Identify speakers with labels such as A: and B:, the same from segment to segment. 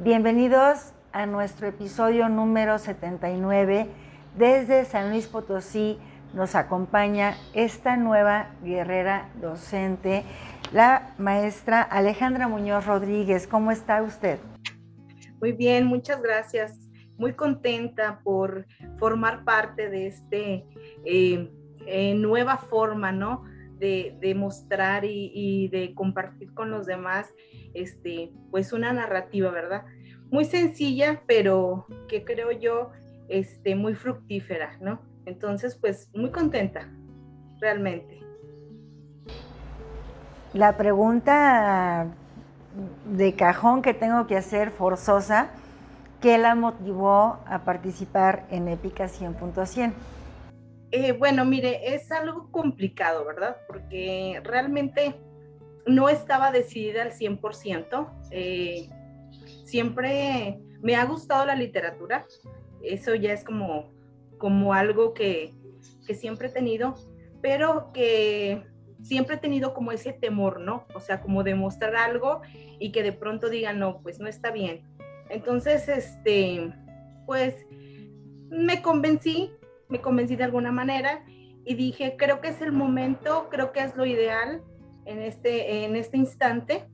A: Bienvenidos a nuestro episodio número 79. Desde San Luis Potosí nos acompaña esta nueva guerrera docente, la maestra Alejandra Muñoz Rodríguez. ¿Cómo está usted?
B: Muy bien, muchas gracias. Muy contenta por formar parte de nueva forma, ¿no? De mostrar y de compartir con los demás, pues una narrativa, ¿verdad? Muy sencilla, pero que creo yo, muy fructífera, ¿no? Entonces, pues muy contenta, realmente.
A: La pregunta de cajón que tengo que hacer, forzosa, ¿qué la motivó a participar en Épica 100.100?
B: Bueno, mire, es algo complicado, ¿verdad? Porque realmente no estaba decidida al 100%. Siempre me ha gustado la literatura. Eso ya es como algo que siempre he tenido, pero que siempre he tenido como ese temor, ¿no? O sea, como de mostrar algo y que de pronto digan, no, pues no está bien. Entonces, pues me convencí de alguna manera y dije, creo que es el momento, creo que es lo ideal en este instante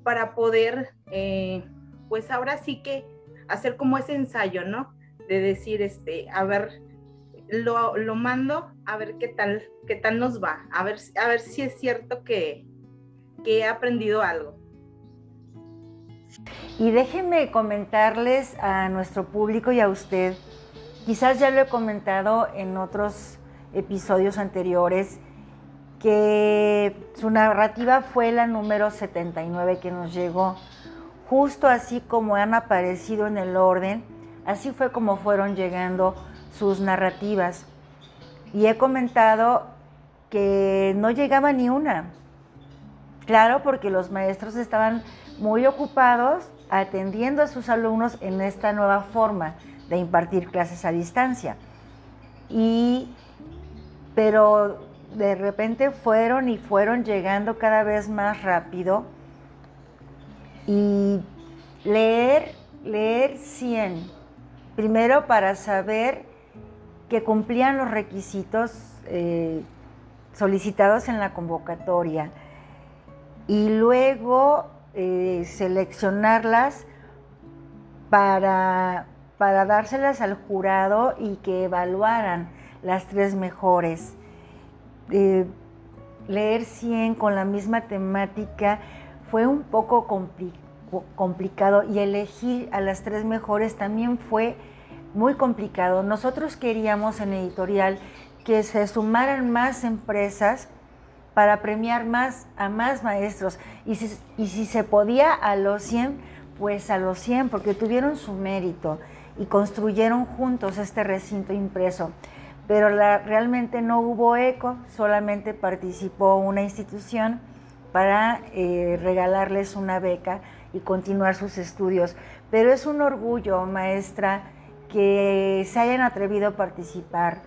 B: para poder, pues ahora sí que hacer como ese ensayo, ¿no? De decir, a ver, lo mando, a ver qué tal nos va, a ver si es cierto que he aprendido algo.
A: Y déjenme comentarles a nuestro público y a usted, quizás ya lo he comentado en otros episodios anteriores, que su narrativa fue la número 79 que nos llegó. Justo así como han aparecido en el orden, así fue como fueron llegando sus narrativas. Y he comentado que no llegaba ni una. Claro, porque los maestros estaban muy ocupados atendiendo a sus alumnos en esta nueva forma de impartir clases a distancia. Pero de repente fueron llegando cada vez más rápido. Y leer 100, primero para saber que cumplían los requisitos solicitados en la convocatoria, y luego seleccionarlas para dárselas al jurado y que evaluaran las 3 mejores. Leer 100 con la misma temática fue un poco complicado, y elegir a las 3 mejores también fue muy complicado. Nosotros queríamos en editorial que se sumaran más empresas para premiar a más maestros, y si se podía a los 100, pues a los 100, porque tuvieron su mérito y construyeron juntos este recinto impreso. Pero realmente no hubo eco, solamente participó una institución para regalarles una beca y continuar sus estudios. Pero es un orgullo, maestra, que se hayan atrevido a participar,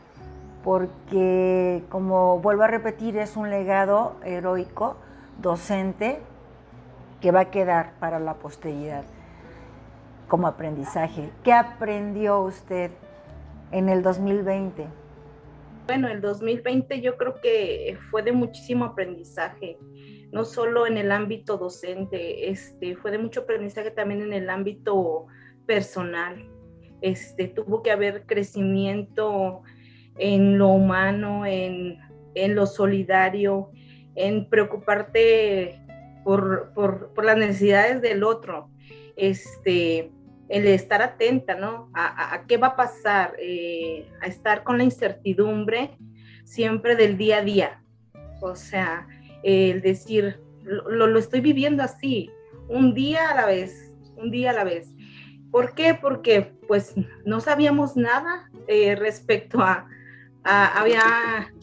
A: porque, como vuelvo a repetir, es un legado heroico docente que va a quedar para la posteridad como aprendizaje. ¿Qué aprendió usted en el 2020?
B: Bueno, el 2020 yo creo que fue de muchísimo aprendizaje, no solo en el ámbito docente, fue de mucho aprendizaje también en el ámbito personal. Tuvo que haber crecimiento en lo humano, en lo solidario, en preocuparte por las necesidades del otro, el estar atenta, ¿no? A qué va a pasar, a estar con la incertidumbre siempre del día a día. O sea, el decir, lo estoy viviendo así, un día a la vez, un día a la vez. ¿Por qué? Porque pues no sabíamos nada respecto había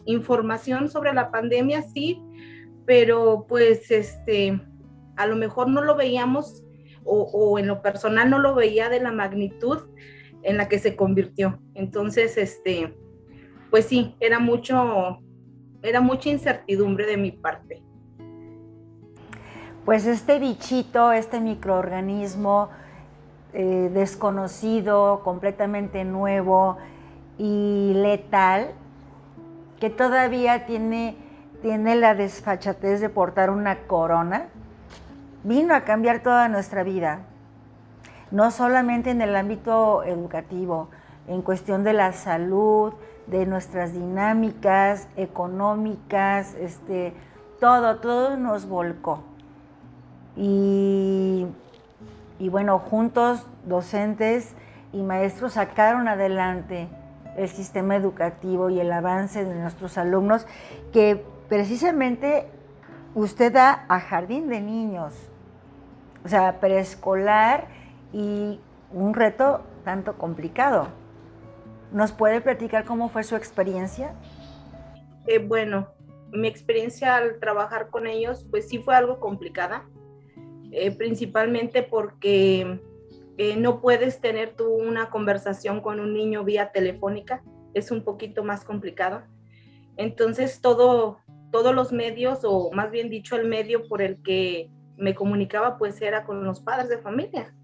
B: información sobre la pandemia, sí, pero pues a lo mejor no lo veíamos o en lo personal no lo veía de la magnitud en la que se convirtió. Entonces, pues sí, era mucha incertidumbre de mi parte.
A: Pues este bichito, este microorganismo, desconocido, completamente nuevo y letal, que todavía tiene la desfachatez de portar una corona, vino a cambiar toda nuestra vida, no solamente en el ámbito educativo, en cuestión de la salud, de nuestras dinámicas económicas, todo nos volcó. Y bueno, juntos, docentes y maestros sacaron adelante el sistema educativo y el avance de nuestros alumnos, que precisamente usted da a jardín de niños, o sea, preescolar, y un reto tanto complicado. ¿Nos puede platicar cómo fue su experiencia?
B: Bueno, mi experiencia al trabajar con ellos, pues sí fue algo complicada, principalmente porque no puedes tener tú una conversación con un niño vía telefónica, es un poquito más complicado. Entonces todos los medios, o más bien dicho el medio por el que me comunicaba, pues era con los padres de familia,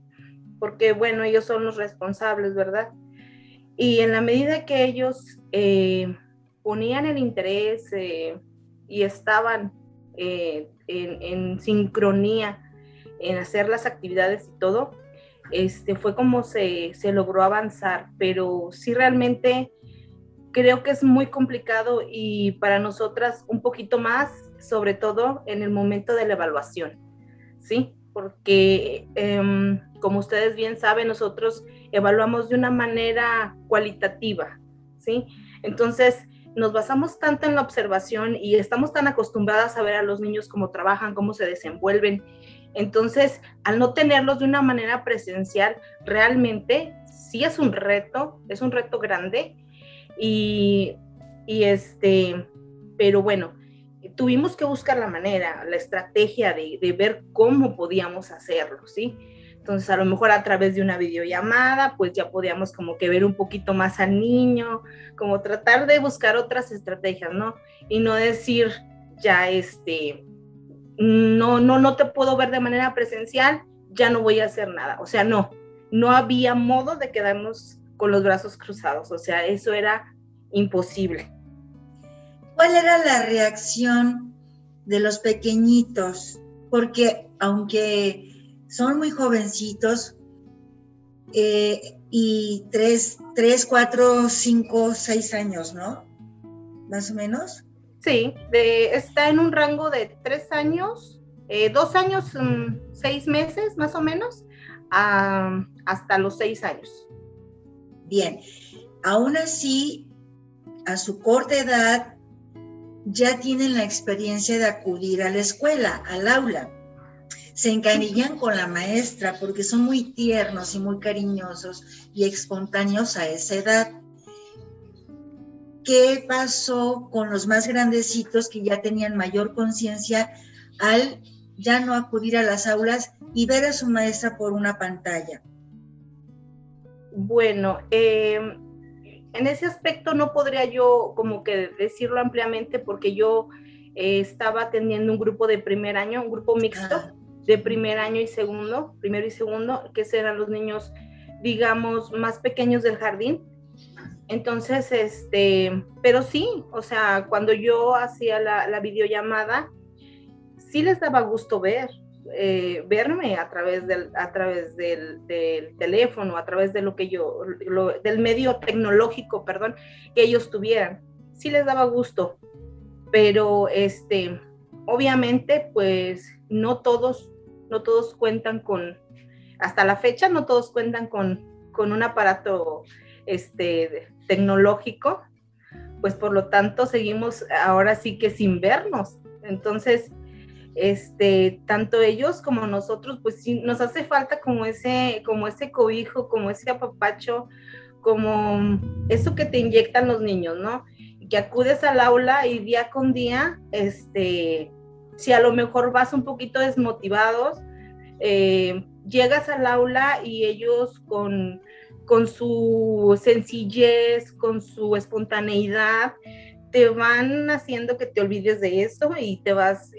B: porque bueno, ellos son los responsables, ¿verdad? Y en la medida que ellos ponían el interés y estaban en sincronía en hacer las actividades y todo, fue como se logró avanzar, pero sí realmente creo que es muy complicado, y para nosotras un poquito más, sobre todo en el momento de la evaluación, ¿sí? Porque como ustedes bien saben, nosotros evaluamos de una manera cualitativa, ¿sí? Entonces nos basamos tanto en la observación y estamos tan acostumbradas a ver a los niños cómo trabajan, cómo se desenvuelven. Entonces, al no tenerlos de una manera presencial, realmente sí es un reto grande, y pero bueno, tuvimos que buscar la manera, la estrategia de ver cómo podíamos hacerlo, ¿sí? Entonces, a lo mejor a través de una videollamada, pues ya podíamos como que ver un poquito más al niño, como tratar de buscar otras estrategias, ¿no? Y no decir, ya no te puedo ver de manera presencial, ya no voy a hacer nada. O sea, no había modo de quedarnos con los brazos cruzados. O sea, eso era imposible.
C: ¿Cuál era la reacción de los pequeñitos? Porque aunque son muy jovencitos, y 3, 4, 5, 6 años, ¿no? Más o menos.
B: Sí, está en un rango de 3 años, 2 años, 6 meses más o menos, hasta los 6 años.
C: Bien, aún así, a su corta edad, ya tienen la experiencia de acudir a la escuela, al aula. Se encariñan con la maestra porque son muy tiernos y muy cariñosos y espontáneos a esa edad. ¿Qué pasó con los más grandecitos que ya tenían mayor conciencia al ya no acudir a las aulas y ver a su maestra por una pantalla?
B: Bueno, en ese aspecto no podría yo como que decirlo ampliamente, porque yo estaba atendiendo un grupo de primer año, un grupo mixto de primer año y segundo, primero y segundo, que eran los niños, digamos, más pequeños del jardín. Entonces, pero sí, o sea, cuando yo hacía la videollamada, sí les daba gusto verme a través del teléfono, a través de del medio tecnológico, perdón, que ellos tuvieran. Sí les daba gusto, pero obviamente, pues no todos cuentan hasta la fecha, no todos cuentan con un aparato tecnológico, pues por lo tanto seguimos ahora sí que sin vernos. Entonces, tanto ellos como nosotros, pues sí nos hace falta como ese cobijo, como ese apapacho, como eso que te inyectan los niños, ¿no? Y que acudes al aula y día con día, si a lo mejor vas un poquito desmotivados, llegas al aula y ellos con su sencillez, con su espontaneidad, te van haciendo que te olvides de eso y te vas,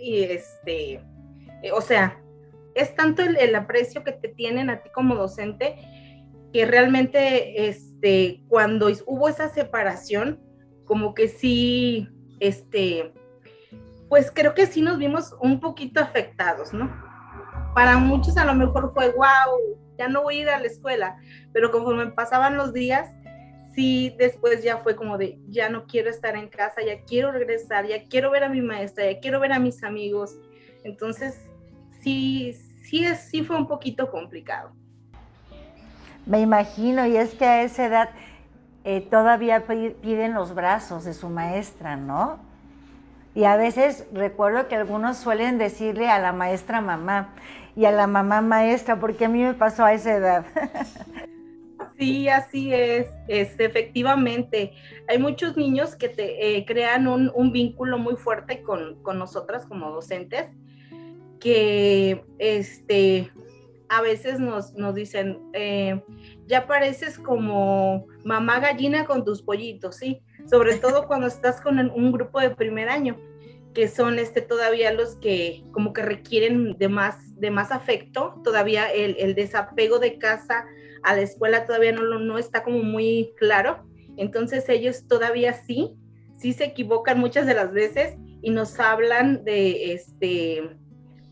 B: o sea, es tanto el aprecio que te tienen a ti como docente, que realmente cuando hubo esa separación, como que sí, pues creo que sí nos vimos un poquito afectados, ¿no? Para muchos a lo mejor fue, wow, ya no voy a ir a la escuela, pero conforme pasaban los días, sí, después ya fue como de, ya no quiero estar en casa, ya quiero regresar, ya quiero ver a mi maestra, ya quiero ver a mis amigos. Entonces, sí fue un poquito complicado.
A: Me imagino, y es que a esa edad todavía piden los brazos de su maestra, ¿no? Y a veces recuerdo que algunos suelen decirle a la maestra mamá y a la mamá maestra, porque a mí me pasó a esa edad.
B: Sí, así es, efectivamente. Hay muchos niños que te crean un vínculo muy fuerte con nosotras como docentes, que a veces nos dicen, ya pareces como mamá gallina con tus pollitos, ¿sí? Sobre todo cuando estás con un grupo de primer año, que son todavía los que como que requieren de más afecto, todavía el desapego de casa a la escuela todavía no está como muy claro, entonces ellos todavía sí se equivocan muchas de las veces y nos hablan de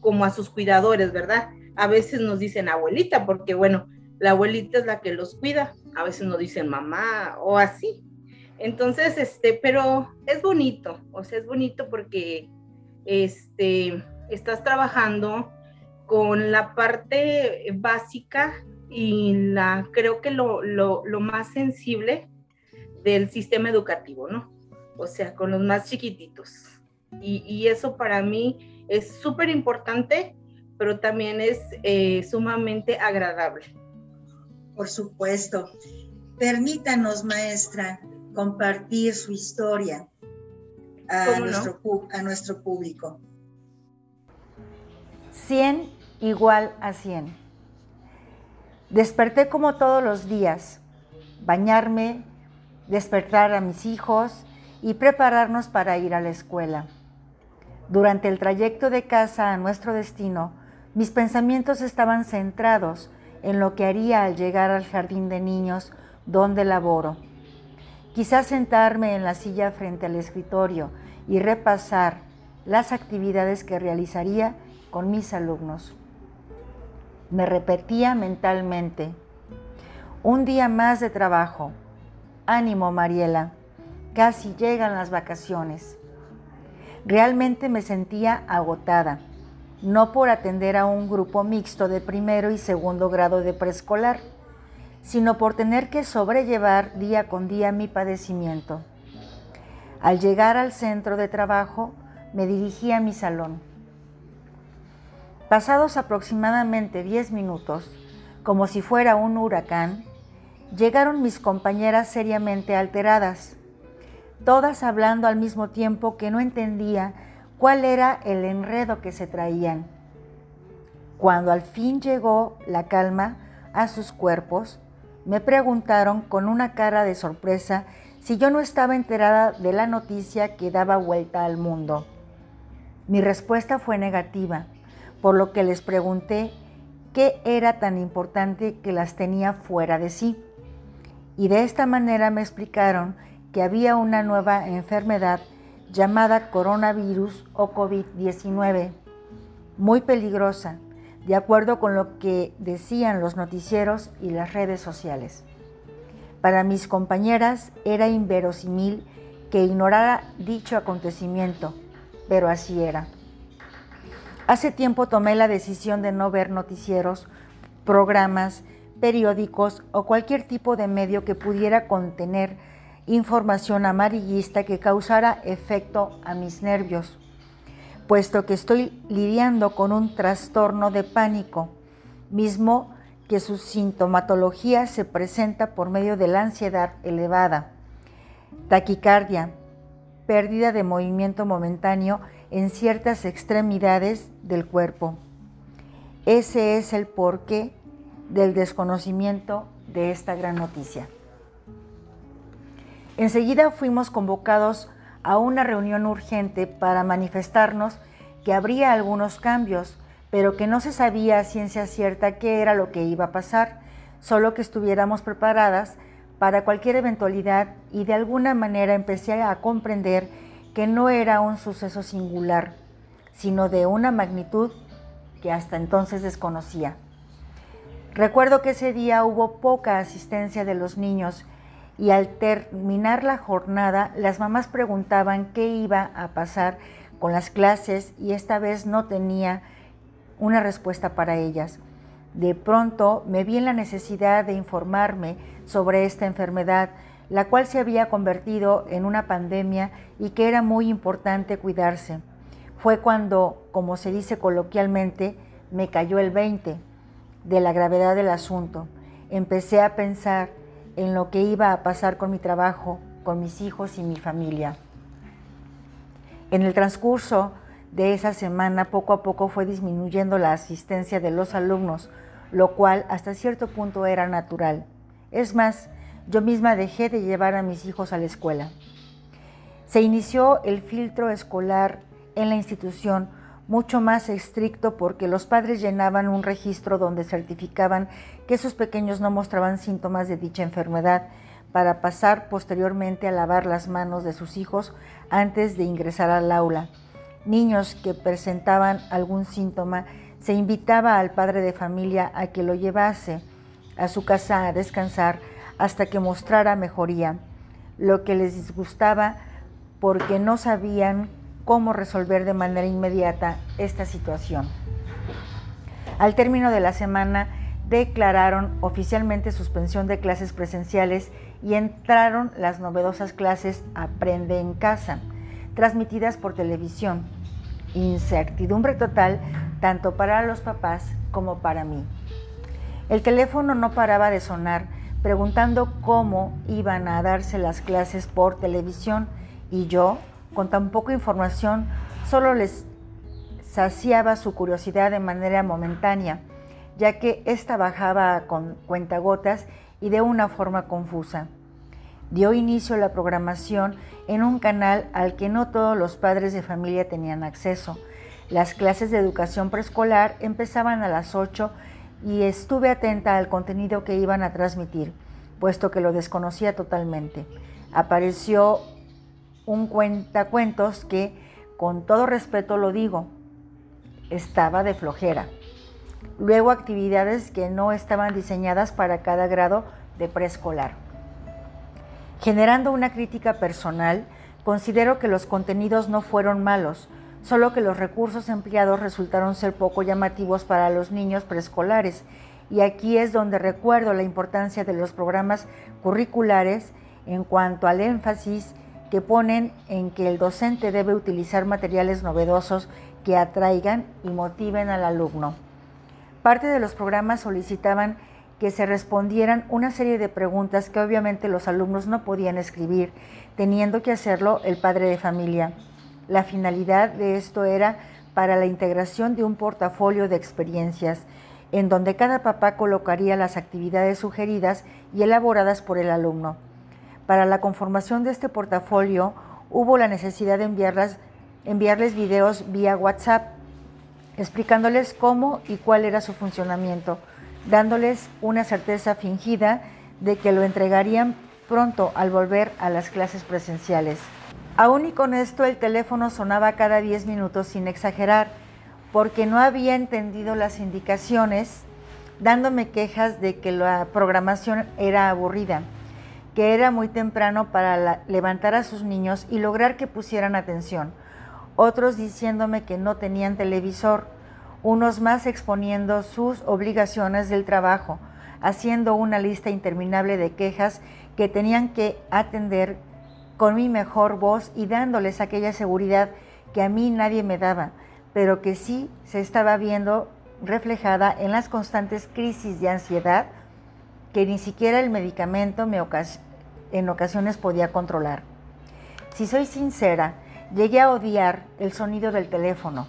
B: como a sus cuidadores, ¿verdad? A veces nos dicen abuelita, porque bueno, la abuelita es la que los cuida, a veces nos dicen mamá o así. Entonces, pero es bonito, o sea, es bonito porque estás trabajando con la parte básica y creo que lo más sensible del sistema educativo, ¿no? O sea, con los más chiquititos. Y eso para mí es súper importante, pero también es sumamente agradable.
C: Por supuesto. Permítanos, maestra, compartir su historia a nuestro público.
A: 100 igual a 100. Desperté como todos los días, bañarme, despertar a mis hijos y prepararnos para ir a la escuela. Durante el trayecto de casa a nuestro destino, mis pensamientos estaban centrados en lo que haría al llegar al jardín de niños donde laboro. Quizás sentarme en la silla frente al escritorio y repasar las actividades que realizaría con mis alumnos. Me repetía mentalmente: un día más de trabajo. Ánimo, Mariela, casi llegan las vacaciones. Realmente me sentía agotada, no por atender a un grupo mixto de primero y segundo grado de preescolar, sino por tener que sobrellevar día con día mi padecimiento. Al llegar al centro de trabajo, me dirigí a mi salón. Pasados aproximadamente 10 minutos, como si fuera un huracán, llegaron mis compañeras seriamente alteradas, todas hablando al mismo tiempo que no entendía cuál era el enredo que se traían. Cuando al fin llegó la calma a sus cuerpos, me preguntaron con una cara de sorpresa si yo no estaba enterada de la noticia que daba vuelta al mundo. Mi respuesta fue negativa, por lo que les pregunté qué era tan importante que las tenía fuera de sí. Y de esta manera me explicaron que había una nueva enfermedad llamada coronavirus o COVID-19, muy peligrosa, de acuerdo con lo que decían los noticieros y las redes sociales. Para mis compañeras era inverosímil que ignorara dicho acontecimiento, pero así era. Hace tiempo tomé la decisión de no ver noticieros, programas, periódicos o cualquier tipo de medio que pudiera contener información amarillista que causara efecto a mis nervios, puesto que estoy lidiando con un trastorno de pánico, mismo que su sintomatología se presenta por medio de la ansiedad elevada, taquicardia, pérdida de movimiento momentáneo en ciertas extremidades del cuerpo. Ese es el porqué del desconocimiento de esta gran noticia. Enseguida fuimos convocados a una reunión urgente para manifestarnos que habría algunos cambios, pero que no se sabía a ciencia cierta qué era lo que iba a pasar, solo que estuviéramos preparadas para cualquier eventualidad, y de alguna manera empecé a comprender que no era un suceso singular, sino de una magnitud que hasta entonces desconocía. Recuerdo que ese día hubo poca asistencia de los niños y al terminar la jornada las mamás preguntaban qué iba a pasar con las clases y esta vez no tenía una respuesta para ellas. De pronto me vi en la necesidad de informarme sobre esta enfermedad, la cual se había convertido en una pandemia y que era muy importante cuidarse. Fue cuando, como se dice coloquialmente, me cayó el 20 de la gravedad del asunto. Empecé a pensar en lo que iba a pasar con mi trabajo, con mis hijos y mi familia. En el transcurso de esa semana, poco a poco fue disminuyendo la asistencia de los alumnos, lo cual hasta cierto punto era natural. Es más, yo misma dejé de llevar a mis hijos a la escuela. Se inició el filtro escolar en la institución, mucho más estricto porque los padres llenaban un registro donde certificaban que sus pequeños no mostraban síntomas de dicha enfermedad, para pasar posteriormente a lavar las manos de sus hijos antes de ingresar al aula. Niños que presentaban algún síntoma, se invitaba al padre de familia a que lo llevase a su casa a descansar hasta que mostrara mejoría, lo que les disgustaba porque no sabían cómo resolver de manera inmediata esta situación. Al término de la semana, declararon oficialmente suspensión de clases presenciales y entraron las novedosas clases Aprende en Casa, transmitidas por televisión. Incertidumbre total tanto para los papás como para mí. El teléfono no paraba de sonar, preguntando cómo iban a darse las clases por televisión, y yo, con tan poca información, solo les saciaba su curiosidad de manera momentánea, ya que ésta bajaba con cuentagotas y de una forma confusa. Dio inicio la programación en un canal al que no todos los padres de familia tenían acceso. Las clases de educación preescolar empezaban a las 8 y estuve atenta al contenido que iban a transmitir, puesto que lo desconocía totalmente. Apareció un cuentacuentos que, con todo respeto lo digo, estaba de flojera. Luego actividades que no estaban diseñadas para cada grado de preescolar. Generando una crítica personal, considero que los contenidos no fueron malos, solo que los recursos empleados resultaron ser poco llamativos para los niños preescolares, y aquí es donde recuerdo la importancia de los programas curriculares en cuanto al énfasis que ponen en que el docente debe utilizar materiales novedosos que atraigan y motiven al alumno. Parte de los programas solicitaban que se respondieran una serie de preguntas que obviamente los alumnos no podían escribir, teniendo que hacerlo el padre de familia. La finalidad de esto era para la integración de un portafolio de experiencias, en donde cada papá colocaría las actividades sugeridas y elaboradas por el alumno. Para la conformación de este portafolio hubo la necesidad de enviarles videos vía WhatsApp, explicándoles cómo y cuál era su funcionamiento, dándoles una certeza fingida de que lo entregarían pronto al volver a las clases presenciales. Aún y con esto, el teléfono sonaba cada 10 minutos sin exagerar, porque no había entendido las indicaciones, dándome quejas de que la programación era aburrida, que era muy temprano para levantar a sus niños y lograr que pusieran atención. Otros diciéndome que no tenían televisor, unos más exponiendo sus obligaciones del trabajo, haciendo una lista interminable de quejas que tenían que atender con mi mejor voz y dándoles aquella seguridad que a mí nadie me daba, pero que sí se estaba viendo reflejada en las constantes crisis de ansiedad que ni siquiera el medicamento en ocasiones podía controlar. Si soy sincera, llegué a odiar el sonido del teléfono.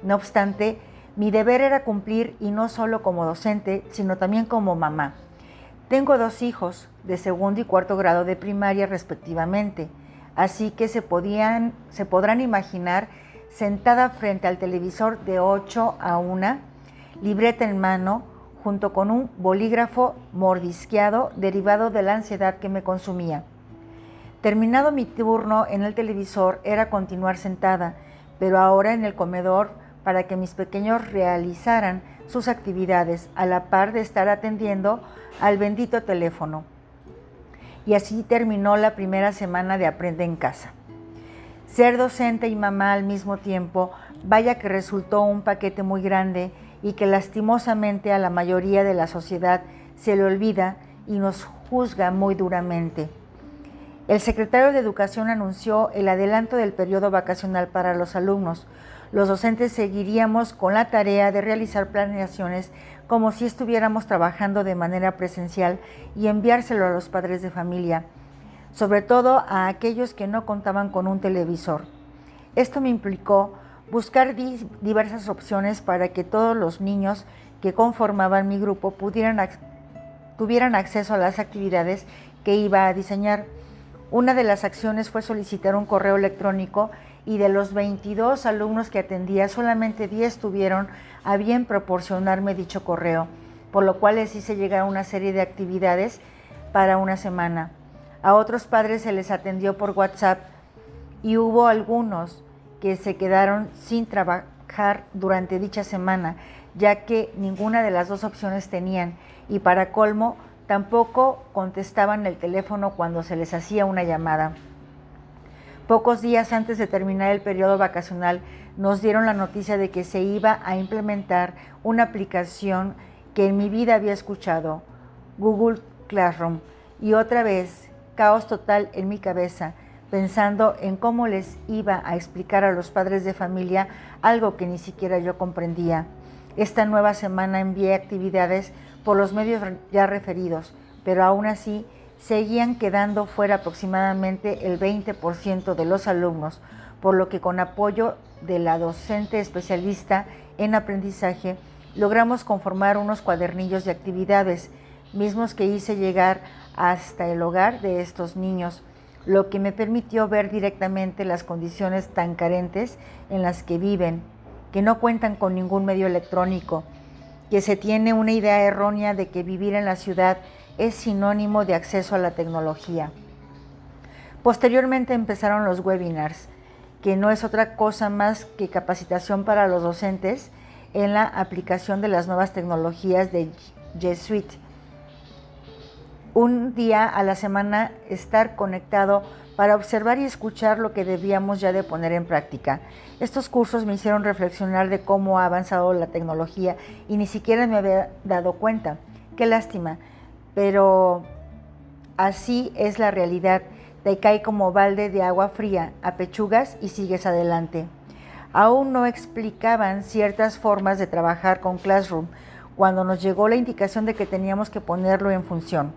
A: No obstante, mi deber era cumplir, y no solo como docente, sino también como mamá. Tengo 2 hijos de segundo y cuarto grado de primaria respectivamente, así que se podrán imaginar sentada frente al televisor de 8 a 1, libreta en mano, junto con un bolígrafo mordisqueado derivado de la ansiedad que me consumía. Terminado mi turno en el televisor era continuar sentada, pero ahora en el comedor para que mis pequeños realizaran sus actividades a la par de estar atendiendo al bendito teléfono. Y así terminó la primera semana de Aprende en Casa. Ser docente y mamá al mismo tiempo, vaya que resultó un paquete muy grande y que lastimosamente a la mayoría de la sociedad se le olvida y nos juzga muy duramente. El secretario de Educación anunció el adelanto del periodo vacacional para los alumnos. Los docentes seguiríamos con la tarea de realizar planeaciones como si estuviéramos trabajando de manera presencial y enviárselo a los padres de familia, sobre todo a aquellos que no contaban con un televisor. Esto me implicó buscar diversas opciones para que todos los niños que conformaban mi grupo tuvieran acceso a las actividades que iba a diseñar. Una de las acciones fue solicitar un correo electrónico y de los 22 alumnos que atendía, solamente 10 tuvieron a bien proporcionarme dicho correo, por lo cual les hice llegar una serie de actividades para una semana. A otros padres se les atendió por WhatsApp y hubo algunos que se quedaron sin trabajar durante dicha semana, ya que ninguna de las dos opciones tenían y para colmo tampoco contestaban el teléfono cuando se les hacía una llamada. Pocos días antes de terminar el periodo vacacional nos dieron la noticia de que se iba a implementar una aplicación que en mi vida había escuchado, Google Classroom, y otra vez caos total en mi cabeza, pensando en cómo les iba a explicar a los padres de familia algo que ni siquiera yo comprendía. Esta nueva semana envié actividades por los medios ya referidos, pero aún así seguían quedando fuera aproximadamente el 20% de los alumnos, por lo que con apoyo de la docente especialista en aprendizaje logramos conformar unos cuadernillos de actividades, mismos que hice llegar hasta el hogar de estos niños, lo que me permitió ver directamente las condiciones tan carentes en las que viven, que no cuentan con ningún medio electrónico, que se tiene una idea errónea de que vivir en la ciudad es sinónimo de acceso a la tecnología. Posteriormente empezaron los webinars, que no es otra cosa más que capacitación para los docentes en la aplicación de las nuevas tecnologías de G Suite. Un día a la semana estar conectado para observar y escuchar lo que debíamos ya de poner en práctica. Estos cursos me hicieron reflexionar de cómo ha avanzado la tecnología y ni siquiera me había dado cuenta. Qué lástima, pero así es la realidad. Te cae como balde de agua fría, apechugas y sigues adelante. Aún no explicaban ciertas formas de trabajar con Classroom cuando nos llegó la indicación de que teníamos que ponerlo en función.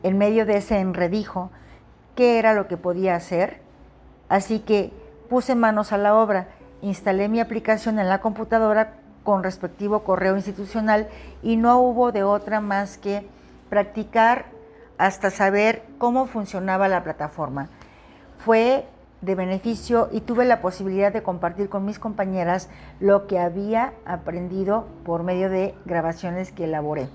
A: En medio de ese enredijo, ¿qué era lo que podía hacer? Así que puse manos a la obra, instalé mi aplicación en la computadora con respectivo correo institucional y no hubo de otra más que practicar hasta saber cómo funcionaba la plataforma. Fue de beneficio y tuve la posibilidad de compartir con mis compañeras lo que había aprendido por medio de grabaciones que elaboré.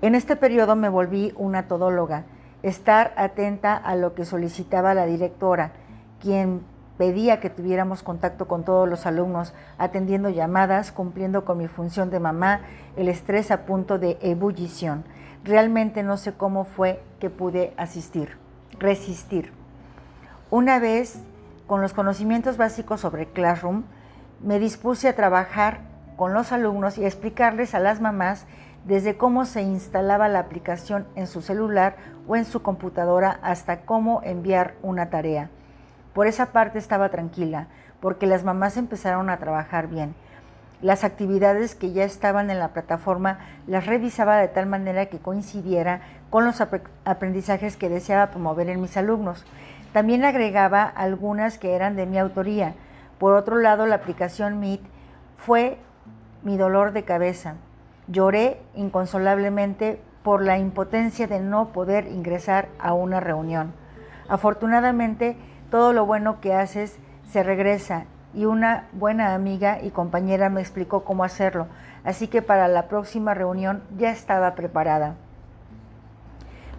A: En este periodo me volví una todóloga, estar atenta a lo que solicitaba la directora, quien pedía que tuviéramos contacto con todos los alumnos, atendiendo llamadas, cumpliendo con mi función de mamá, el estrés a punto de ebullición. Realmente no sé cómo fue que pude resistir. Una vez, con los conocimientos básicos sobre Classroom, me dispuse a trabajar con los alumnos y a explicarles a las mamás desde cómo se instalaba la aplicación en su celular o en su computadora hasta cómo enviar una tarea. Por esa parte estaba tranquila, porque las mamás empezaron a trabajar bien. Las actividades que ya estaban en la plataforma las revisaba de tal manera que coincidiera con los aprendizajes que deseaba promover en mis alumnos. También agregaba algunas que eran de mi autoría. Por otro lado, la aplicación Meet fue mi dolor de cabeza. Lloré inconsolablemente por la impotencia de no poder ingresar a una reunión. Afortunadamente, todo lo bueno que haces se regresa y una buena amiga y compañera me explicó cómo hacerlo, así que para la próxima reunión ya estaba preparada.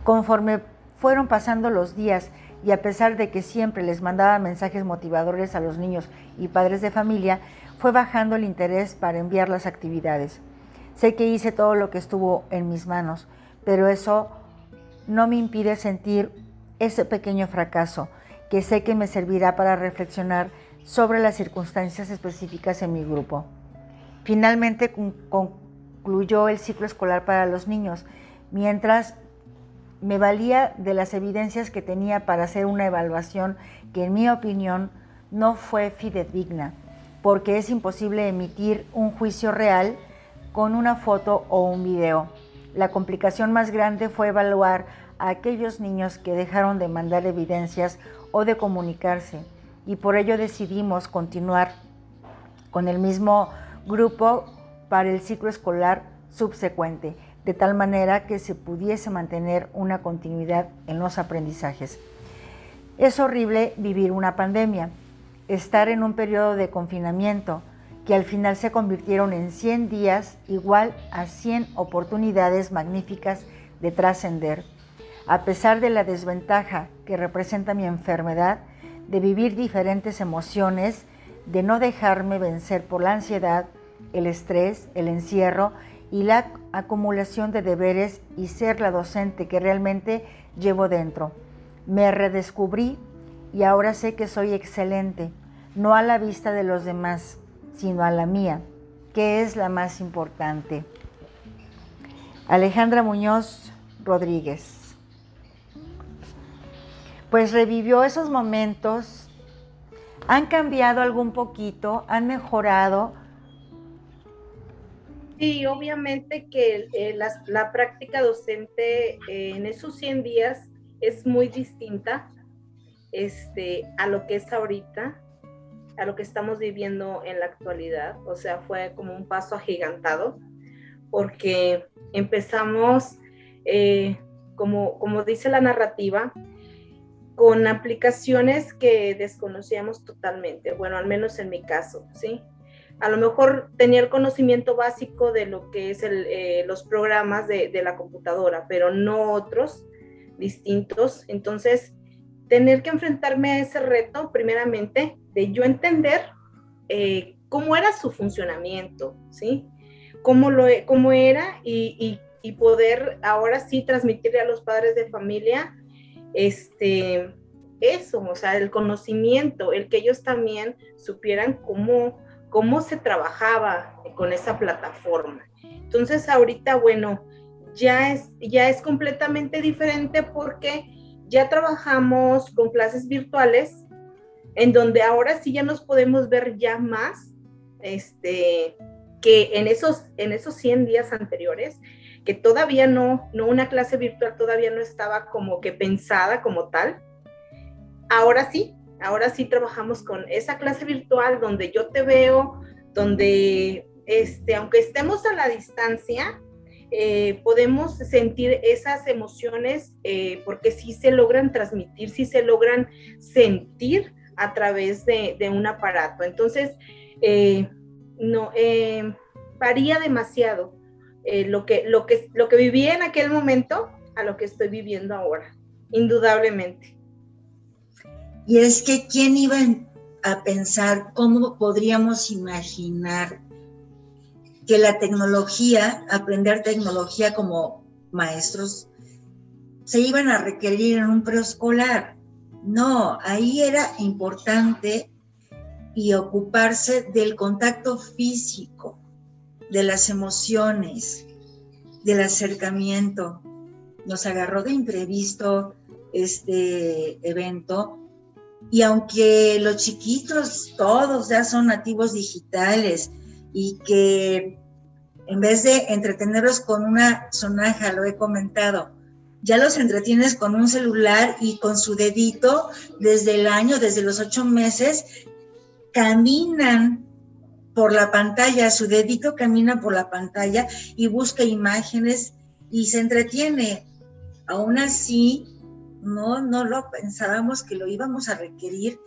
A: Conforme fueron pasando los días y a pesar de que siempre les mandaba mensajes motivadores a los niños y padres de familia, fue bajando el interés para enviar las actividades. Sé que hice todo lo que estuvo en mis manos, pero eso no me impide sentir ese pequeño fracaso, que sé que me servirá para reflexionar sobre las circunstancias específicas en mi grupo. Finalmente concluyó el ciclo escolar para los niños, mientras me valía de las evidencias que tenía para hacer una evaluación que, en mi opinión, no fue fidedigna, porque es imposible emitir un juicio real con una foto o un video. La complicación más grande fue evaluar a aquellos niños que dejaron de mandar evidencias o de comunicarse, y por ello decidimos continuar con el mismo grupo para el ciclo escolar subsecuente, de tal manera que se pudiese mantener una continuidad en los aprendizajes. Es horrible vivir una pandemia, estar en un periodo de confinamiento, que al final se convirtieron en 100 días igual a 100 oportunidades magníficas de trascender. A pesar de la desventaja que representa mi enfermedad, de vivir diferentes emociones, de no dejarme vencer por la ansiedad, el estrés, el encierro y la acumulación de deberes y ser la docente que realmente llevo dentro. Me redescubrí y ahora sé que soy excelente, no a la vista de los demás, sino a la mía, que es la más importante. Alejandra Muñoz Rodríguez. Pues revivió esos momentos, han cambiado algún poquito, han mejorado.
B: Sí, obviamente que la práctica docente en esos 100 días es muy distinta a lo que es ahorita, a lo que estamos viviendo en la actualidad. O sea, fue como un paso agigantado, porque empezamos, como dice la narrativa, con aplicaciones que desconocíamos totalmente, bueno, al menos en mi caso, ¿sí? A lo mejor tenía el conocimiento básico de lo que es los programas de la computadora, pero no otros distintos. Entonces, tener que enfrentarme a ese reto, primeramente, de yo entender cómo era su funcionamiento, ¿sí? Cómo era y poder ahora sí transmitirle a los padres de familia eso, o sea, el conocimiento, el que ellos también supieran cómo se trabajaba con esa plataforma. Entonces ahorita, bueno, ya es completamente diferente, porque ya trabajamos con clases virtuales, en donde ahora sí ya nos podemos ver ya más, que en esos 100 días anteriores, que todavía no, una clase virtual todavía no estaba como que pensada como tal. Ahora sí trabajamos con esa clase virtual donde yo te veo, donde aunque estemos a la distancia, podemos sentir esas emociones, porque sí se logran transmitir, sí se logran sentir a través de un aparato. Entonces, varía demasiado lo que viví en aquel momento a lo que estoy viviendo ahora, indudablemente.
C: Y es que ¿quién iba a pensar, cómo podríamos imaginar que la tecnología, aprender tecnología como maestros, se iban a requerir en un preescolar? No, ahí era importante y ocuparse del contacto físico, de las emociones, del acercamiento. Nos agarró de imprevisto este evento, y aunque los chiquitos todos ya son nativos digitales y que en vez de entretenerlos con una sonaja, lo he comentado, ya los entretienes con un celular y con su dedito desde los 8 meses, caminan por la pantalla, su dedito camina por la pantalla y busca imágenes y se entretiene. Aún así, no lo pensábamos que lo íbamos a requerir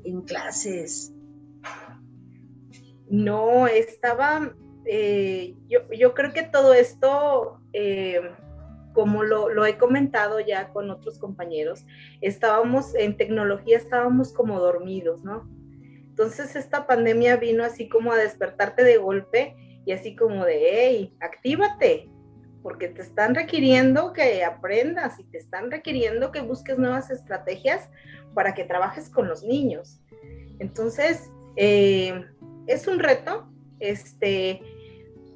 C: en clases?
B: No, estaba, yo creo que todo esto, como lo he comentado ya con otros compañeros, estábamos en tecnología, estábamos como dormidos, ¿no? Entonces esta pandemia vino así como a despertarte de golpe y así como de, hey, actívate, porque te están requiriendo que aprendas y te están requiriendo que busques nuevas estrategias para que trabajes con los niños. Entonces, es un reto,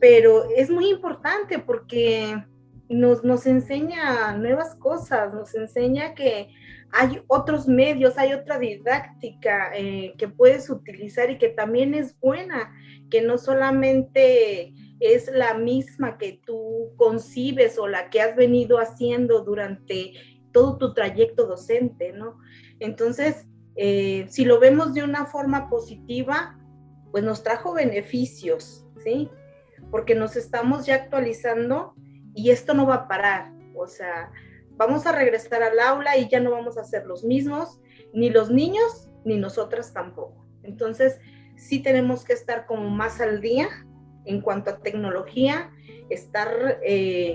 B: pero es muy importante porque nos enseña nuevas cosas, nos enseña que hay otros medios, hay otra didáctica que puedes utilizar y que también es buena, que no solamente es la misma que tú concibes o la que has venido haciendo durante todo tu trayecto docente, ¿no? Entonces, si lo vemos de una forma positiva, pues nos trajo beneficios, ¿sí? Porque nos estamos ya actualizando y esto no va a parar, o sea, vamos a regresar al aula y ya no vamos a ser los mismos, ni los niños, ni nosotras tampoco. Entonces, sí tenemos que estar como más al día en cuanto a tecnología, estar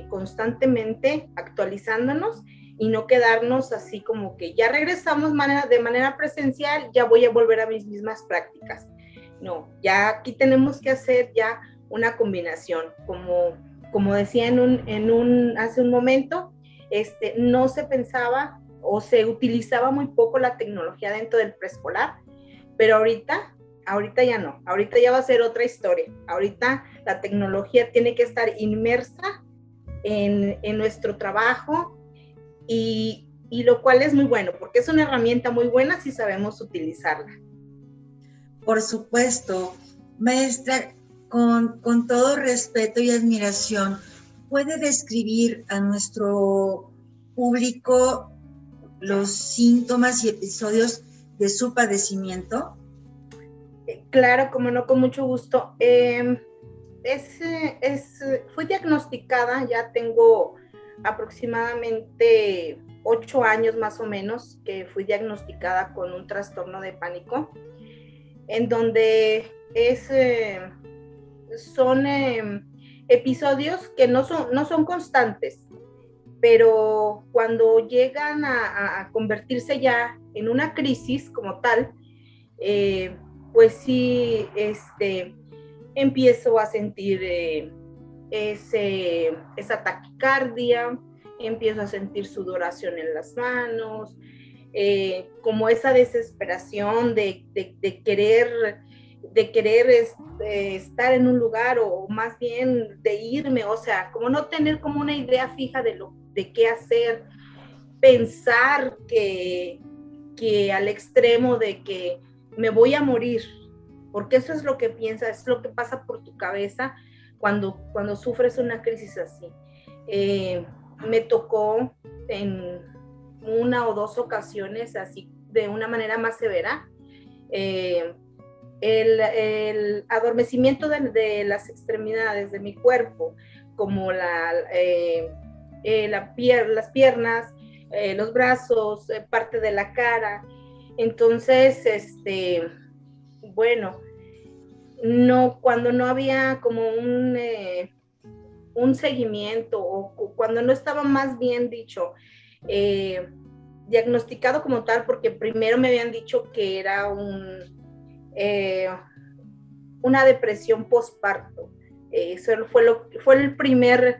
B: constantemente actualizándonos y no quedarnos así como que ya regresamos de manera presencial, ya voy a volver a mis mismas prácticas. No, ya aquí tenemos que hacer ya una combinación, como decía hace un momento, no se pensaba o se utilizaba muy poco la tecnología dentro del preescolar, pero ahorita ya no, ahorita ya va a ser otra historia. Ahorita la tecnología tiene que estar inmersa en nuestro trabajo y lo cual es muy bueno, porque es una herramienta muy buena si sabemos utilizarla.
C: Por supuesto, maestra, con todo respeto y admiración, ¿puede describir a nuestro público los síntomas y episodios de su padecimiento?
B: Claro, como no, con mucho gusto. Fui diagnosticada, ya tengo aproximadamente 8 años más o menos que fui diagnosticada con un trastorno de pánico, en donde son episodios que no son constantes, pero cuando llegan a convertirse ya en una crisis como tal, pues sí, empiezo a sentir esa taquicardia, empiezo a sentir sudoración en las manos, como esa desesperación de querer estar en un lugar o más bien de irme, o sea, como no tener como una idea fija de qué hacer, pensar que al extremo de que me voy a morir, porque eso es lo que piensas, es lo que pasa por tu cabeza cuando sufres una crisis así. Me tocó en 1 o 2 ocasiones así de una manera más severa, el adormecimiento de las extremidades de mi cuerpo, como las piernas, los brazos, parte de la cara. Entonces, bueno, cuando no había como un seguimiento o cuando no estaba, más bien dicho, diagnosticado como tal, porque primero me habían dicho que era una depresión postparto. Eso fue lo primero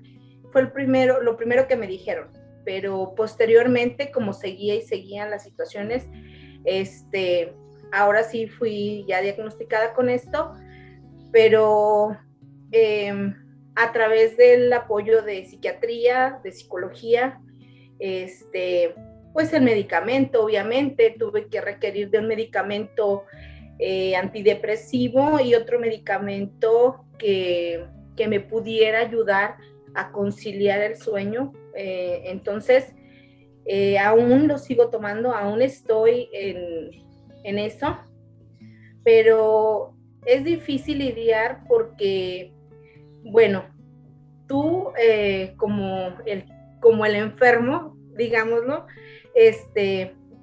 B: que me dijeron, pero posteriormente, como seguían las situaciones, ahora sí fui ya diagnosticada con esto, pero a través del apoyo de psiquiatría, de psicología, pues el medicamento, obviamente, tuve que requerir de un medicamento antidepresivo y otro medicamento que me pudiera ayudar a conciliar el sueño. Entonces, aún lo sigo tomando, aún estoy en eso, pero es difícil lidiar porque, bueno, tú como el enfermo, digámoslo,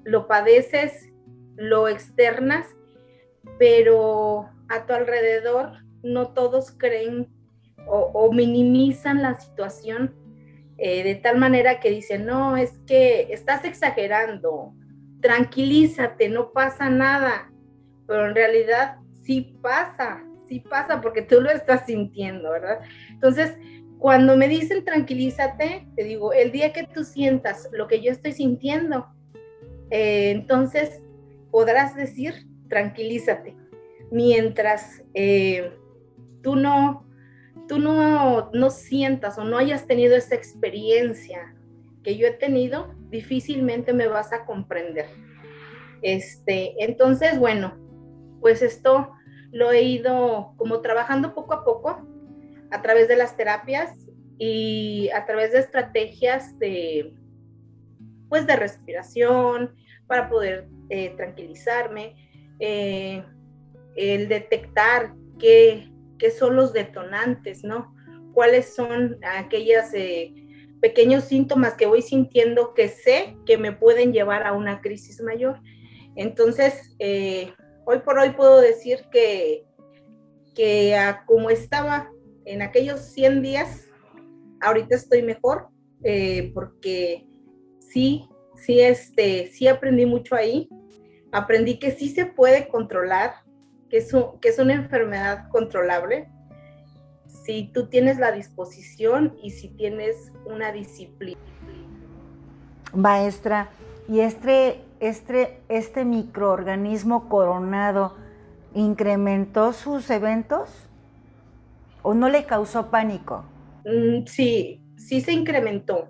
B: lo padeces lo externas, pero a tu alrededor no todos creen o minimizan la situación de tal manera que dicen, no, es que estás exagerando, tranquilízate, no pasa nada, pero en realidad sí pasa porque tú lo estás sintiendo, ¿verdad? Entonces, cuando me dicen tranquilízate, te digo, el día que tú sientas lo que yo estoy sintiendo, entonces podrás decir tranquilízate, mientras tú no sientas o no hayas tenido esa experiencia que yo he tenido, difícilmente me vas a comprender. Entonces, bueno, pues esto lo he ido como trabajando poco a poco a través de las terapias y a través de estrategias de respiración para poder tranquilizarme, el detectar qué son los detonantes, ¿no? Cuáles son aquellos pequeños síntomas que voy sintiendo que sé que me pueden llevar a una crisis mayor. Entonces, hoy por hoy puedo decir que como estaba en aquellos 100 días, ahorita estoy mejor, porque sí aprendí mucho ahí. Aprendí que sí se puede controlar, que es una enfermedad controlable, si tú tienes la disposición y si tienes una disciplina.
A: Maestra, ¿y este microorganismo coronado incrementó sus eventos o no le causó pánico?
B: Sí se incrementó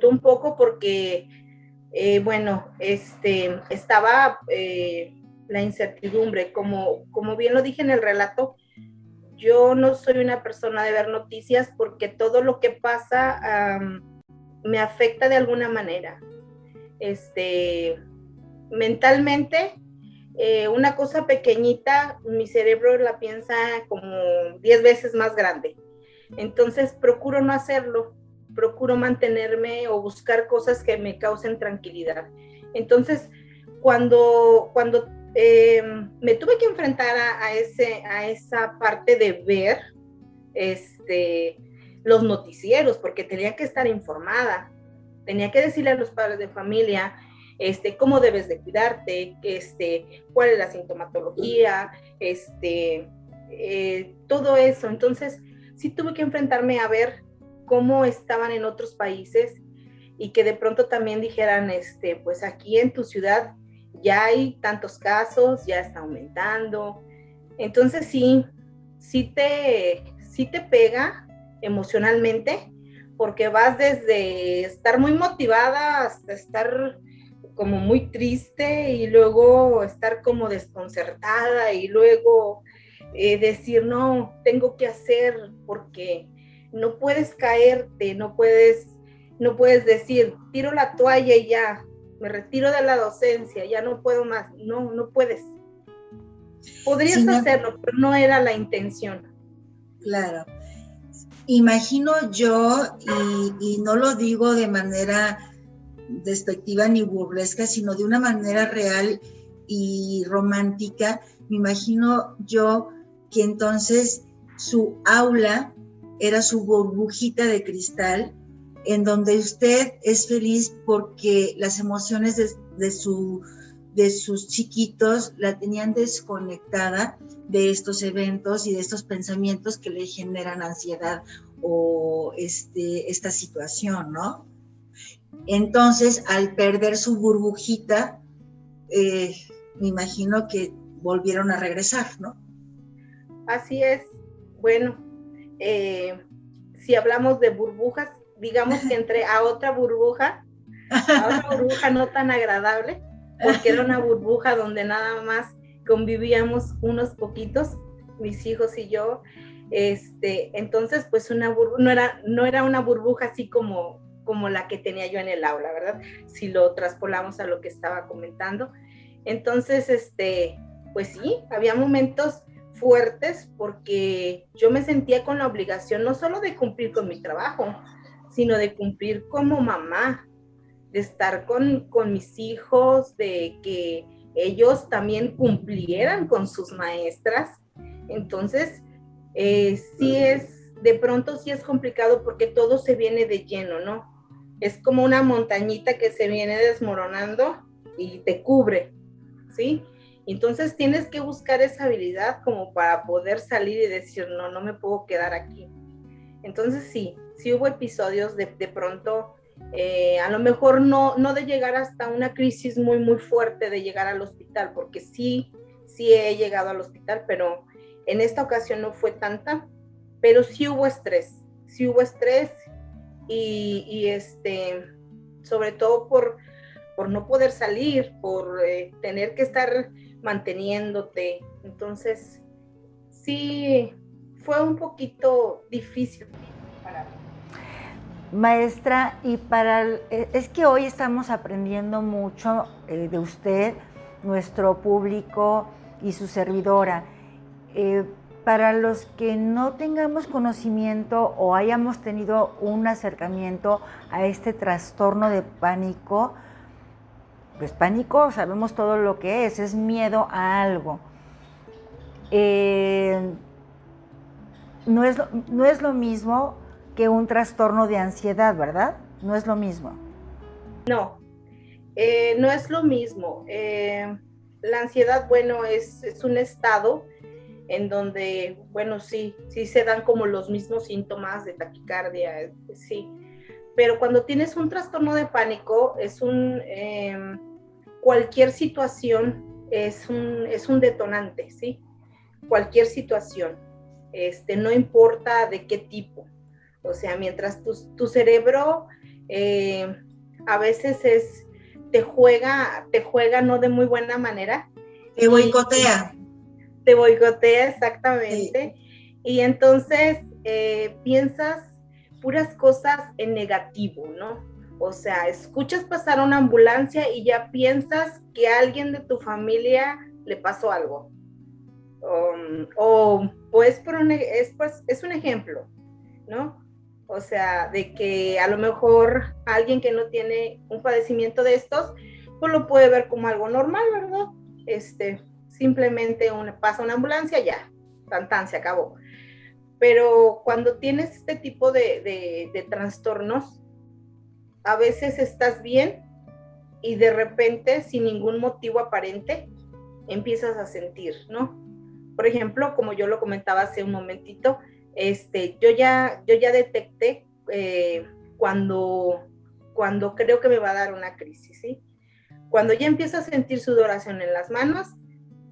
B: un poco porque, estaba la incertidumbre, como bien lo dije en el relato. Yo no soy una persona de ver noticias porque todo lo que pasa me afecta de alguna manera. Mentalmente, una cosa pequeñita, mi cerebro la piensa como 10 veces más grande. Entonces procuro no hacerlo, procuro mantenerme o buscar cosas que me causen tranquilidad. Entonces, cuando me tuve que enfrentar a esa parte de ver los noticieros, porque tenía que estar informada, tenía que decirle a los padres de familia cómo debes de cuidarte, cuál es la sintomatología, todo eso. Entonces, sí tuve que enfrentarme a ver cómo estaban en otros países y que de pronto también dijeran, pues aquí en tu ciudad ya hay tantos casos, ya está aumentando. Entonces sí te pega emocionalmente, porque vas desde estar muy motivada hasta estar como muy triste y luego estar como desconcertada y luego decir, no, tengo que hacer, porque no puedes caerte, no puedes decir, tiro la toalla y ya, me retiro de la docencia, ya no puedo más. No puedes. Podrías hacerlo, pero no era la intención.
C: Claro. Imagino yo, y no lo digo de manera despectiva ni burlesca, sino de una manera real y romántica, me imagino yo que entonces su aula era su burbujita de cristal, en donde usted es feliz porque las emociones de sus chiquitos la tenían desconectada de estos eventos y de estos pensamientos que le generan ansiedad o esta situación, ¿no? Entonces, al perder su burbujita, me imagino que volvieron a regresar, ¿no?
B: Así es. Bueno, si hablamos de burbujas, digamos que entré a otra burbuja no tan agradable, porque era una burbuja donde nada más convivíamos unos poquitos, mis hijos y yo. Entonces, pues no era una burbuja así como la que tenía yo en el aula, ¿verdad? Si lo traspolamos a lo que estaba comentando. Entonces, pues sí, había momentos fuertes porque yo me sentía con la obligación no solo de cumplir con mi trabajo, sino de cumplir como mamá, de estar con mis hijos, de que ellos también cumplieran con sus maestras. Entonces, de pronto sí es complicado porque todo se viene de lleno, ¿no? Es como una montañita que se viene desmoronando y te cubre, ¿sí? Entonces tienes que buscar esa habilidad como para poder salir y decir, no, no me puedo quedar aquí. Entonces sí hubo episodios de pronto, a lo mejor no de llegar hasta una crisis muy, muy fuerte de llegar al hospital, porque sí he llegado al hospital, pero en esta ocasión no fue tanta, pero sí hubo estrés y sobre todo por no poder salir, por tener que estar manteniéndote. Entonces, sí, fue un poquito difícil para mí.
A: Maestra, es que hoy estamos aprendiendo mucho de usted, nuestro público y su servidora. Para los que no tengamos conocimiento o hayamos tenido un acercamiento a este trastorno de pánico, pues pánico sabemos todo lo que es miedo a algo. No es lo mismo que un trastorno de ansiedad, ¿verdad? No es lo mismo.
B: No, no es lo mismo. La ansiedad, bueno, es un estado en donde, bueno, sí se dan como los mismos síntomas de taquicardia, sí. Pero cuando tienes un trastorno de pánico, cualquier situación es un detonante, ¿sí? Cualquier situación, no importa de qué tipo. O sea, mientras tu cerebro a veces te juega no de muy buena manera.
C: Te boicotea.
B: Te boicotea, exactamente. Sí. Y entonces piensas puras cosas en negativo, ¿no? O sea, escuchas pasar una ambulancia y ya piensas que a alguien de tu familia le pasó algo. Pues es un ejemplo, ¿no? O sea, de que a lo mejor alguien que no tiene un padecimiento de estos, pues lo puede ver como algo normal, ¿verdad? Simplemente pasa una ambulancia, ya, tan, se acabó. Pero cuando tienes este tipo de trastornos, a veces estás bien y de repente, sin ningún motivo aparente, empiezas a sentir, ¿no? Por ejemplo, como yo lo comentaba hace un momentito, yo ya detecté cuando creo que me va a dar una crisis, ¿sí? Cuando ya empiezo a sentir sudoración en las manos,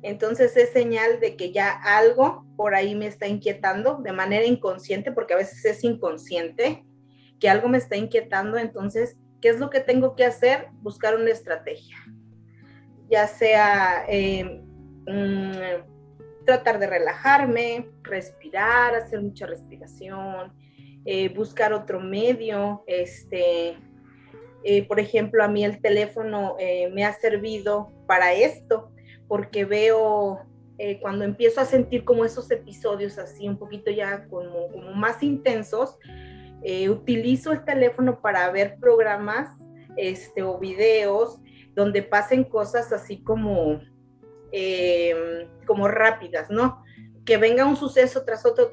B: entonces es señal de que ya algo por ahí me está inquietando de manera inconsciente, porque a veces es inconsciente, que algo me está inquietando. Entonces, ¿qué es lo que tengo que hacer? Buscar una estrategia, ya sea tratar de relajarme, respirar, hacer mucha respiración, buscar otro medio. Por ejemplo, a mí el teléfono me ha servido para esto, porque veo cuando empiezo a sentir como esos episodios así un poquito ya como más intensos, utilizo el teléfono para ver programas o videos donde pasen cosas así como rápidas, ¿no? Que venga un suceso tras otro,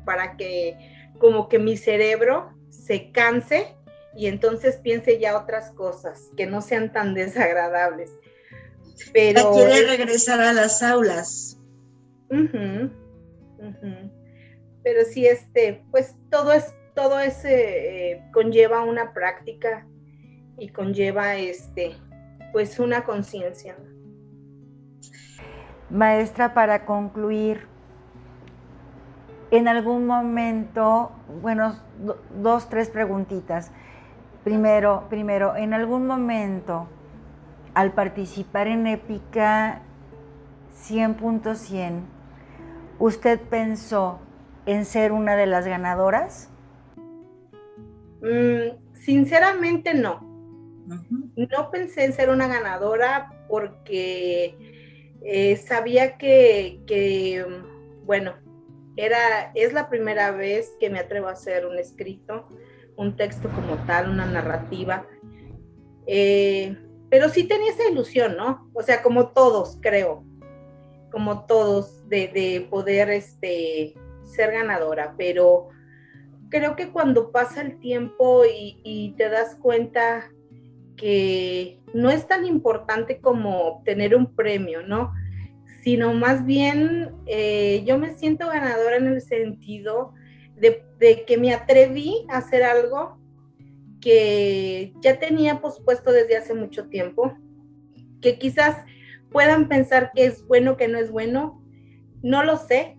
B: para que como que mi cerebro se canse y entonces piense ya otras cosas que no sean tan desagradables. Pero
C: ya quiere regresar a las aulas.
B: Pero sí, pues todo conlleva una práctica y conlleva pues una conciencia.
A: Maestra, para concluir, en algún momento, bueno, 2, 3 preguntitas. Primero, en algún momento, al participar en Épica 100.100, ¿usted pensó en ser una de las ganadoras?
B: Sinceramente no. No pensé en ser una ganadora porque sabía que bueno, es la primera vez que me atrevo a hacer un escrito, un texto como tal, una narrativa. pero sí tenía esa ilusión, ¿no? O sea, como todos, creo, como todos, de poder ser ganadora, pero creo que cuando pasa el tiempo y te das cuenta que no es tan importante como obtener un premio, ¿no? Sino más bien yo me siento ganadora en el sentido de que me atreví a hacer algo que ya tenía pospuesto desde hace mucho tiempo, que quizás puedan pensar que es bueno, que no es bueno, no lo sé,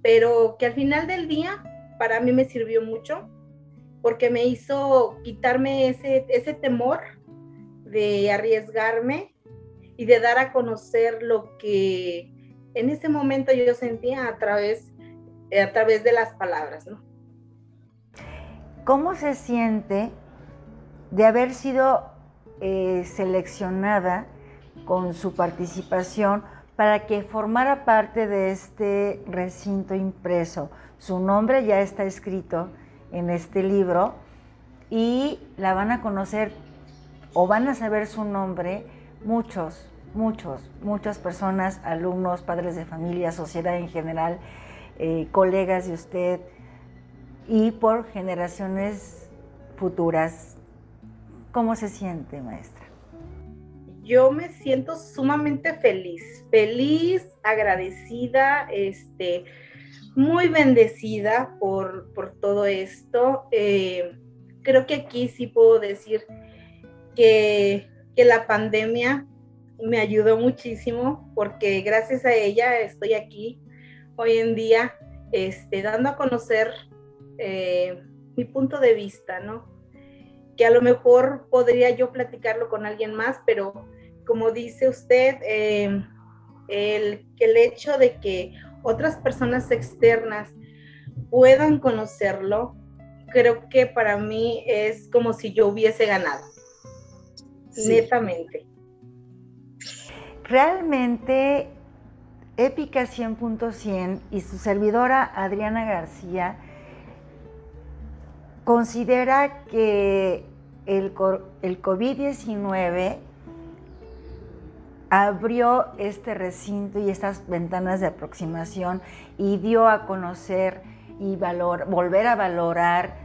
B: pero que al final del día para mí me sirvió mucho porque me hizo quitarme ese temor de arriesgarme y de dar a conocer lo que en ese momento yo sentía a través de las palabras, ¿no?
A: ¿Cómo se siente de haber sido seleccionada con su participación para que formara parte de este recinto impreso? Su nombre ya está escrito en este libro y la van a conocer o van a saber su nombre muchas personas, alumnos, padres de familia, sociedad en general, colegas de usted y por generaciones futuras. ¿Cómo se siente, maestra?
B: Yo me siento sumamente feliz, agradecida, muy bendecida por todo esto. Creo que aquí sí puedo decir que la pandemia me ayudó muchísimo porque gracias a ella estoy aquí hoy en día dando a conocer mi punto de vista, ¿no? Que a lo mejor podría yo platicarlo con alguien más, pero como dice usted, el hecho de que otras personas externas puedan conocerlo, creo que para mí es como si yo hubiese ganado, sí. Netamente.
A: Realmente, Épica 100.100 y su servidora Adriana García considera que el COVID-19 abrió este recinto y estas ventanas de aproximación y dio a conocer y volver a valorar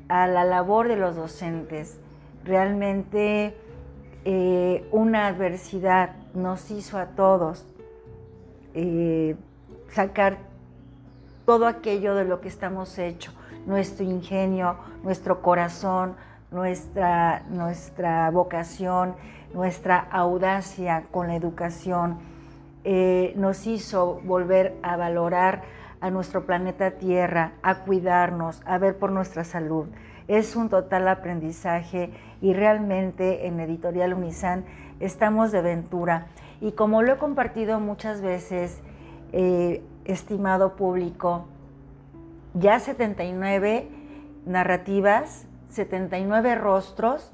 A: a la labor de los docentes. Realmente una adversidad nos hizo a todos sacar todo aquello de lo que estamos hechos, nuestro ingenio, nuestro corazón, nuestra vocación, nuestra audacia con la educación, nos hizo volver a valorar a nuestro planeta Tierra, a cuidarnos, a ver por nuestra salud. Es un total aprendizaje y realmente en Editorial Unizán estamos de ventura. Y como lo he compartido muchas veces, estimado público, ya 79 narrativas, 79 rostros,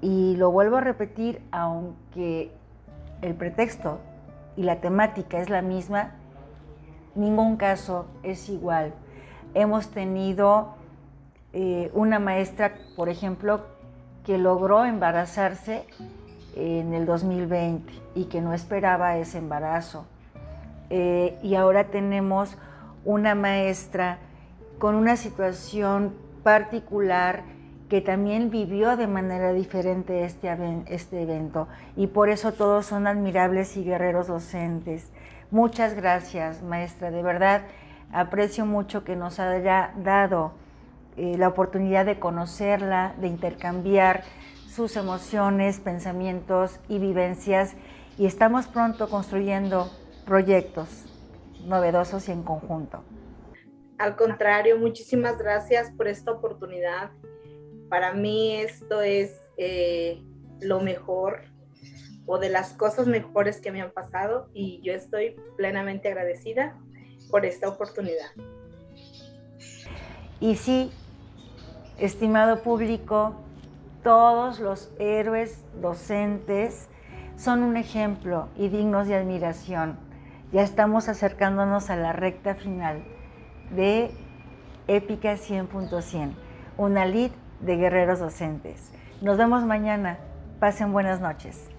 A: y lo vuelvo a repetir, aunque el pretexto y la temática es la misma, ningún caso es igual. Hemos tenido una maestra, por ejemplo, que logró embarazarse en el 2020 y que no esperaba ese embarazo. Y ahora tenemos una maestra con una situación particular que también vivió de manera diferente este evento, y por eso todos son admirables y guerreros docentes. Muchas gracias, maestra, de verdad aprecio mucho que nos haya dado la oportunidad de conocerla, de intercambiar sus emociones, pensamientos y vivencias, y estamos pronto construyendo proyectos novedosos y en conjunto.
B: Al contrario, muchísimas gracias por esta oportunidad. Para mí esto es lo mejor o de las cosas mejores que me han pasado, y yo estoy plenamente agradecida por esta oportunidad.
A: Y sí, estimado público, todos los héroes docentes son un ejemplo y dignos de admiración. Ya estamos acercándonos a la recta final de Épica 100.100, una lead de guerreros docentes. Nos vemos mañana. Pasen buenas noches.